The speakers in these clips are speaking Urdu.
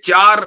4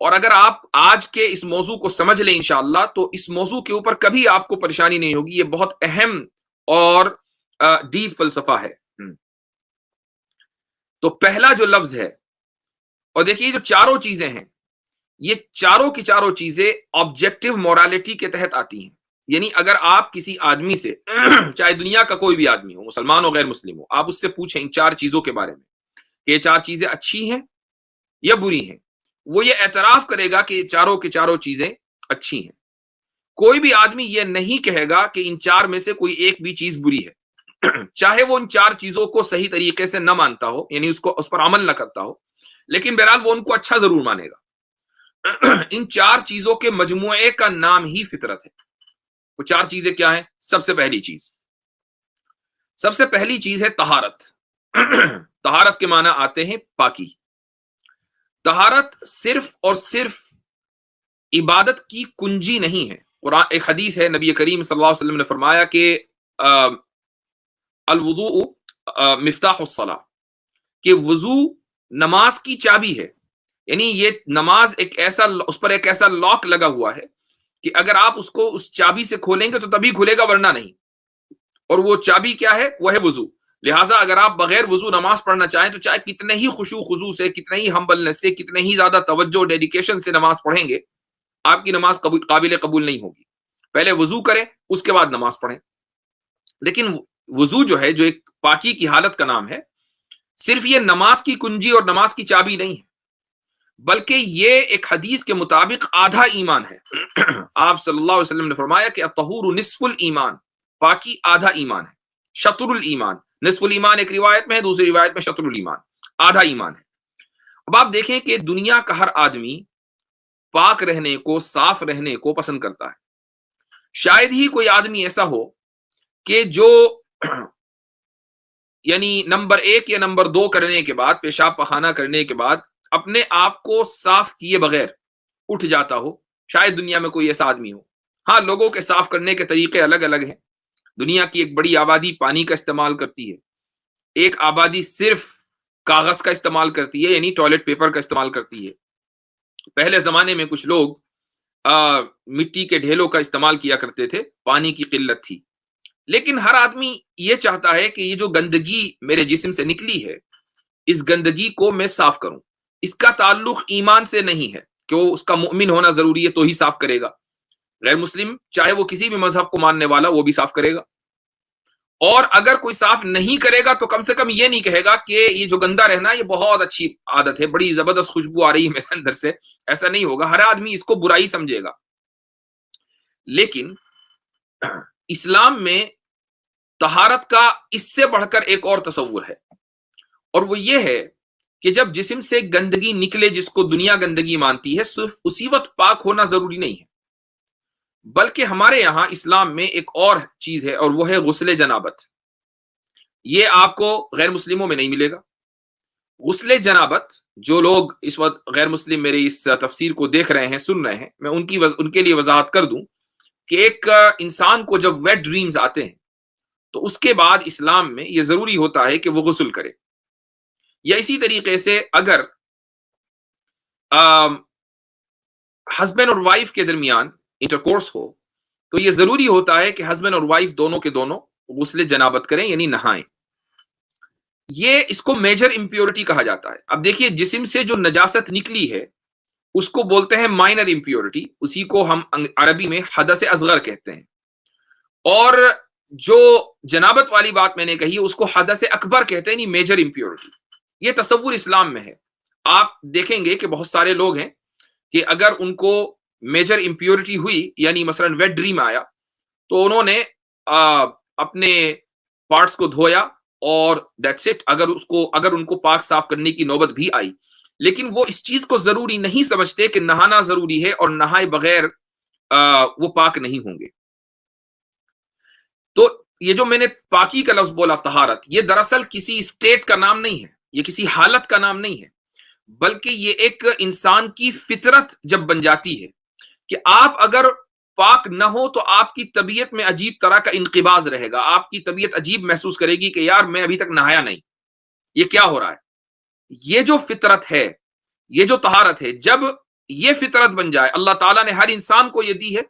اور اگر آپ آج کے اس موضوع کو سمجھ لیں انشاءاللہ تو اس موضوع کے اوپر کبھی آپ کو پریشانی نہیں ہوگی. یہ بہت اہم اور ڈیپ فلسفہ ہے. تو پہلا جو لفظ ہے، اور دیکھیے جو چاروں چیزیں ہیں یہ چاروں کی چاروں چیزیں آبجیکٹو مورالٹی کے تحت آتی ہیں. یعنی اگر آپ کسی آدمی سے چاہے دنیا کا کوئی بھی آدمی ہو، مسلمان ہو غیر مسلم ہو، آپ اس سے پوچھیں ان چار چیزوں کے بارے میں کہ یہ چار چیزیں اچھی ہیں یا بری ہیں، وہ یہ اعتراف کرے گا کہ یہ چاروں کی چاروں چیزیں اچھی ہیں. کوئی بھی آدمی یہ نہیں کہے گا کہ ان چار میں سے کوئی ایک بھی چیز بری ہے، چاہے وہ ان چار چیزوں کو صحیح طریقے سے نہ مانتا ہو، یعنی اس پر عمل نہ کرتا ہو، لیکن بہرحال وہ ان کو اچھا ضرور مانے گا. ان چار چیزوں کے مجموعے کا نام ہی فطرت ہے. وہ چار چیزیں کیا ہیں؟ سب سے پہلی چیز ہے طہارت. طہارت کے معنی آتے ہیں پاکی. طہارت صرف اور صرف عبادت کی کنجی نہیں ہے. قرآن ایک حدیث ہے، نبی کریم صلی اللہ علیہ وسلم نے فرمایا کہ الوضوء مفتاح الصلاۃ، کہ وضو نماز کی چابی ہے. یعنی یہ نماز اس پر ایک ایسا لاک لگا ہوا ہے کہ اگر آپ اس کو اس چابی سے کھولیں گے تو تبھی کھلے گا، ورنہ نہیں. اور وہ چابی کیا ہے؟ وہ ہے وضو. لہٰذا اگر آپ بغیر وضو نماز پڑھنا چاہیں تو چاہے کتنے ہی خشوع خضوع سے، کتنے ہی ہمبلنس سے، کتنے ہی زیادہ توجہ ڈیڈیکیشن سے نماز پڑھیں گے، آپ کی نماز قابل قبول نہیں ہوگی. پہلے وضو کریں، اس کے بعد نماز پڑھیں. لیکن وضو جو ہے، جو ایک پاکی کی حالت کا نام ہے، صرف یہ نماز کی کنجی اور نماز کی چابی نہیں ہے، بلکہ یہ ایک حدیث کے مطابق آدھا ایمان ہے. آپ صلی اللہ علیہ وسلم نے فرمایا کہ الطہور نصف الایمان، پاکی آدھا ایمان ہے. شطر الایمان، نصف الایمان ایک روایت میں ہے، دوسری روایت میں شطر الایمان، آدھا ایمان ہے. اب آپ دیکھیں کہ دنیا کا ہر آدمی پاک رہنے کو، صاف رہنے کو پسند کرتا ہے. شاید ہی کوئی آدمی ایسا ہو کہ جو یعنی نمبر 1 یا نمبر 2 کرنے کے بعد، پیشاب پخانہ کرنے کے بعد اپنے آپ کو صاف کیے بغیر اٹھ جاتا ہو. شاید دنیا میں کوئی ایسا آدمی ہو. ہاں، لوگوں کے صاف کرنے کے طریقے الگ الگ ہیں. دنیا کی ایک بڑی آبادی پانی کا استعمال کرتی ہے، ایک آبادی صرف کاغذ کا استعمال کرتی ہے، یعنی ٹوائلٹ پیپر کا استعمال کرتی ہے. پہلے زمانے میں کچھ لوگ مٹی کے ڈھیلوں کا استعمال کیا کرتے تھے، پانی کی قلت تھی. لیکن ہر آدمی یہ چاہتا ہے کہ یہ جو گندگی میرے جسم سے نکلی ہے، اس گندگی کو میں صاف کروں. اس کا تعلق ایمان سے نہیں ہے کہ وہ اس کا مؤمن ہونا ضروری ہے تو ہی صاف کرے گا. غیر مسلم چاہے وہ کسی بھی مذہب کو ماننے والا، وہ بھی صاف کرے گا. اور اگر کوئی صاف نہیں کرے گا تو کم سے کم یہ نہیں کہے گا کہ یہ جو گندا رہنا یہ بہت اچھی عادت ہے، بڑی زبردست خوشبو آ رہی ہے میرے اندر سے. ایسا نہیں ہوگا. ہر آدمی اس کو برائی سمجھے گا. لیکن اسلام میں طہارت کا اس سے بڑھ کر ایک اور تصور ہے، اور وہ یہ ہے کہ جب جسم سے گندگی نکلے، جس کو دنیا گندگی مانتی ہے، صرف اسی وقت پاک ہونا ضروری نہیں ہے، بلکہ ہمارے یہاں اسلام میں ایک اور چیز ہے، اور وہ ہے غسل جنابت. یہ آپ کو غیر مسلموں میں نہیں ملے گا. غسل جنابت، جو لوگ اس وقت غیر مسلم میرے اس تفسیر کو دیکھ رہے ہیں، سن رہے ہیں، میں ان کے لیے وضاحت کر دوں کہ ایک انسان کو جب ویٹ ڈریمز آتے ہیں تو اس کے بعد اسلام میں یہ ضروری ہوتا ہے کہ وہ غسل کرے. یا اسی طریقے سے اگر ہسبینڈ اور وائف کے درمیان انٹرکورس ہو تو یہ ضروری ہوتا ہے کہ ہسبینڈ اور وائف دونوں کے دونوں غسل جنابت کریں، یعنی نہائیں. یہ اس کو میجر امپیورٹی کہا جاتا ہے. اب دیکھیے، جسم سے جو نجاست نکلی ہے اس کو بولتے ہیں مائنر امپیورٹی، اسی کو ہم عربی میں حدث اصغر کہتے ہیں. اور جو جنابت والی بات میں نے کہی اس کو حدث اکبر کہتے ہیں، یعنی میجر امپیورٹی. یہ تصور اسلام میں ہے. آپ دیکھیں گے کہ بہت سارے لوگ ہیں کہ اگر ان کو میجر امپیورٹی ہوئی، یعنی مثلا ویٹ ڈریم آیا، تو انہوں نے اپنے پارٹس کو دھویا اور دیٹس اٹ. اگر ان کو پاک صاف کرنے کی نوبت بھی آئی، لیکن وہ اس چیز کو ضروری نہیں سمجھتے کہ نہانا ضروری ہے اور نہائے بغیر وہ پاک نہیں ہوں گے. تو یہ جو میں نے پاکی کا لفظ بولا، طہارت، یہ دراصل کسی اسٹیٹ کا نام نہیں ہے، یہ کسی حالت کا نام نہیں ہے، بلکہ یہ ایک انسان کی فطرت جب بن جاتی ہے کہ آپ اگر پاک نہ ہو تو آپ کی طبیعت میں عجیب طرح کا انقباض رہے گا. آپ کی طبیعت عجیب محسوس کرے گی کہ یار میں ابھی تک نہایا نہیں، یہ کیا ہو رہا ہے. یہ جو فطرت ہے، یہ جو طہارت ہے، جب یہ فطرت بن جائے. اللہ تعالیٰ نے ہر انسان کو یہ دی ہے،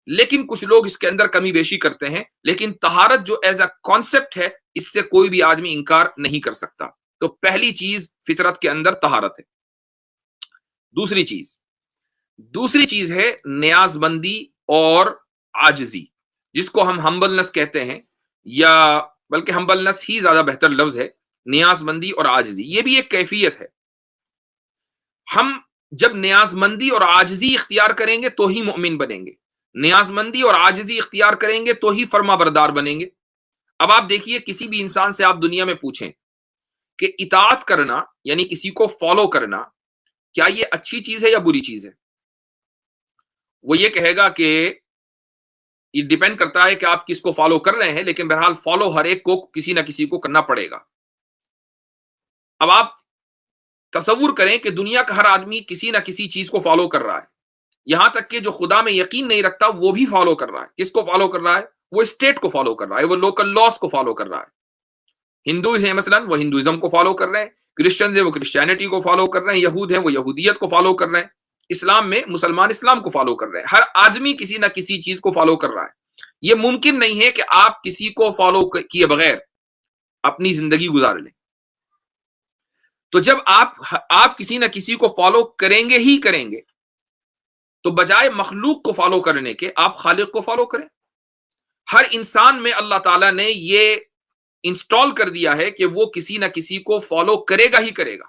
لیکن کچھ لوگ اس کے اندر کمی بیشی کرتے ہیں. لیکن طہارت جو ایز اے کانسیپٹ ہے، اس سے کوئی بھی آدمی انکار نہیں کر سکتا. تو پہلی چیز فطرت کے اندر طہارت ہے. دوسری چیز ہے نیاز مندی اور عاجزی، جس کو ہم ہمبلنس کہتے ہیں، یا بلکہ ہمبلنس ہی زیادہ بہتر لفظ ہے. نیاز مندی اور عاجزی یہ بھی ایک کیفیت ہے. ہم جب نیاز مندی اور عاجزی اختیار کریں گے تو ہی مؤمن بنیں گے. نیاز مندی اور عاجزی اختیار کریں گے تو ہی فرما بردار بنیں گے. اب آپ دیکھیے، کسی بھی انسان سے آپ دنیا میں پوچھیں کہ اطاعت کرنا یعنی کسی کو فالو کرنا، کیا یہ اچھی چیز ہے یا بری چیز ہے؟ وہ یہ کہے گا کہ یہ ڈیپینڈ کرتا ہے کہ آپ کس کو فالو کر رہے ہیں، لیکن بہرحال فالو ہر ایک کو کسی نہ کسی کو کرنا پڑے گا. اب آپ تصور کریں کہ دنیا کا ہر آدمی کسی نہ کسی چیز کو فالو کر رہا ہے، یہاں تک کہ جو خدا میں یقین نہیں رکھتا وہ بھی فالو کر رہا ہے. کس کو فالو کر رہا ہے؟ وہ اسٹیٹ کو فالو کر رہا ہے، وہ لوکل لاس کو فالو کر رہا ہے. ہندو ہیں مثلا، وہ ہندوازم کو فالو کر رہے ہیں. کرسچنز ہیں، وہ کرسچینٹی کو فالو کر رہے ہیں. یہود ہیں، وہ یہودیت کو فالو کر رہے ہیں. اسلام میں مسلمان اسلام کو فالو کر رہے ہیں. ہر آدمی کسی نہ کسی چیز کو فالو کر رہا ہے. یہ ممکن نہیں ہے کہ آپ کسی کو فالو کیے بغیر اپنی زندگی گزار لیں. تو جب آپ کسی نہ کسی کو فالو کریں گے ہی کریں گے، تو بجائے مخلوق کو فالو کرنے کے آپ خالق کو فالو کریں. ہر انسان میں اللہ تعالیٰ نے یہ انسٹال کر دیا ہے کہ وہ کسی نہ کسی کو فالو کرے گا ہی کرے گا.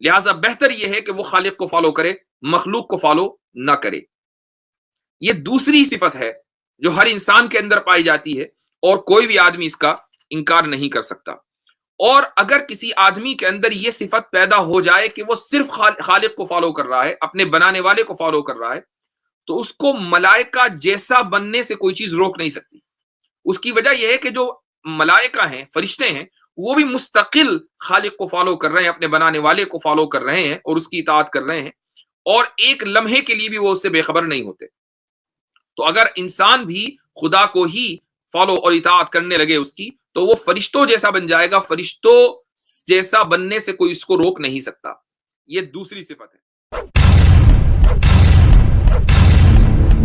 لہٰذا بہتر یہ ہے کہ وہ خالق کو فالو کرے، مخلوق کو فالو نہ کرے. یہ دوسری صفت ہے جو ہر انسان کے اندر پائی جاتی ہے، اور کوئی بھی آدمی اس کا انکار نہیں کر سکتا. اور اگر کسی آدمی کے اندر یہ صفت پیدا ہو جائے کہ وہ صرف خالق کو فالو کر رہا ہے، اپنے بنانے والے کو فالو کر رہا ہے، تو اس کو ملائکہ جیسا بننے سے کوئی چیز روک نہیں سکتی. اس کی وجہ یہ ہے کہ جو ملائکہ ہیں، فرشتے ہیں، وہ بھی مستقل خالق کو فالو کر رہے ہیں، اپنے بنانے والے کو فالو کر رہے ہیں اور اس کی اطاعت کر رہے ہیں، اور ایک لمحے کے لیے بھی وہ اس سے بے خبر نہیں ہوتے. تو اگر انسان بھی خدا کو ہی فالو اور اطاعت کرنے لگے اس کی، تو وہ فرشتوں جیسا بن جائے گا. فرشتوں جیسا بننے سے کوئی اس کو روک نہیں سکتا. یہ دوسری صفت ہے.